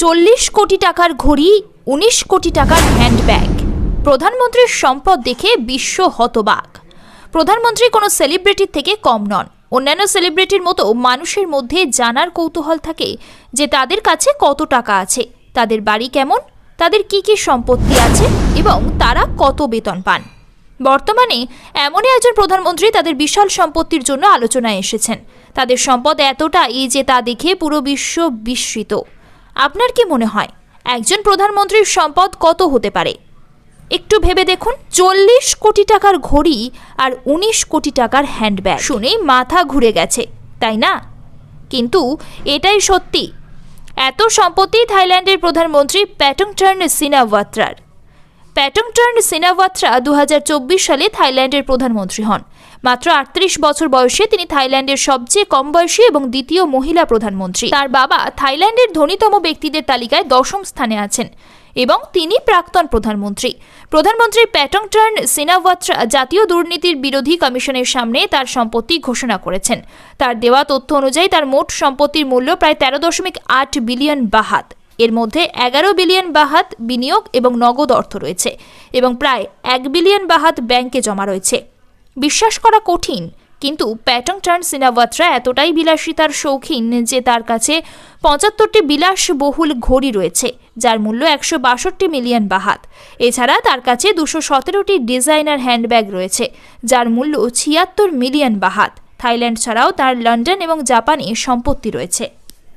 40 কোটি টাকার ঘড়ি, 19 কোটি টাকার হ্যান্ডব্যাগ। প্রধানমন্ত্রীর সম্পদ দেখে বিশ্ব হতবাক। প্রধানমন্ত্রী কোনো সেলিব্রিটির থেকে কম নন। অন্যান্য সেলিব্রিটির মতো মানুষের মধ্যে জানার কৌতূহল থাকে যে তাদের কাছে কত টাকা আছে, তাদের বাড়ি কেমন, তাদের কি কি সম্পত্তি আছে এবং তারা কত বেতন পান। বর্তমানে এমনই একজন প্রধানমন্ত্রী তাদের বিশাল সম্পত্তির জন্য আলোচনায় এসেছেন। তাদের সম্পদ এতটাই যে তা দেখে পুরো বিশ্ব বিস্মিত। আপনার কি মনে হয় একজন প্রধানমন্ত্রীর সম্পদ কত হতে পারে? একটু ভেবে দেখুন। 40 কোটি টাকার ঘড়ি আর 19 কোটি টাকার হ্যান্ডব্যাগ শুনেই মাথা ঘুরে গেছে, তাই না? কিন্তু এটাই সত্যি। এত সম্পত্তি থাইল্যান্ডের প্রধানমন্ত্রী প্যাটংটার্ন সিনাওয়াত্রার। প্যাটংটার্ন সিনাওয়াত্রা 2024 সালে থাইল্যান্ডের প্রধানমন্ত্রী হন। মাত্র 38 বছর বয়সে তিনি থাইল্যান্ডের সবচেয়ে কম বয়সী এবং দ্বিতীয় মহিলা প্রধানমন্ত্রী। তার বাবা থাইল্যান্ডের ধনীতম ব্যক্তিদের তালিকায় 10ম স্থানে আছেন এবং তিনি প্রাক্তন প্রধানমন্ত্রী। প্রধানমন্ত্রী প্যাটংটার্ন সিনাওয়াত্রা জাতীয় দুর্নীতির বিরোধী কমিশনের সামনে তার সম্পত্তি ঘোষণা করেছেন। তার দেওয়া তথ্য অনুযায়ী তার মোট সম্পত্তির মূল্য প্রায় 13.8 বিলিয়ন বাহাত। এর মধ্যে 11 বিলিয়ন বাহাত বিনিয়োগ এবং নগদ অর্থ রয়েছে এবং প্রায় 1 বিলিয়ন বাহাত ব্যাংকে জমা রয়েছে। বিশ্বাস করা কঠিন, কিন্তু প্যাটংটার্ন সিনাওয়াত্রা এতটাই বিলাসিতার শৌখিন যে তার কাছে 75টি বিলাসবহুল ঘড়ি রয়েছে, যার মূল্য 162 মিলিয়ন বাহাত। এছাড়া তার কাছে 217টি ডিজাইনার হ্যান্ডব্যাগ রয়েছে, যার মূল্য 76 মিলিয়ন বাহাত। থাইল্যান্ড ছাড়াও তার লন্ডন এবং জাপানে সম্পত্তি রয়েছে।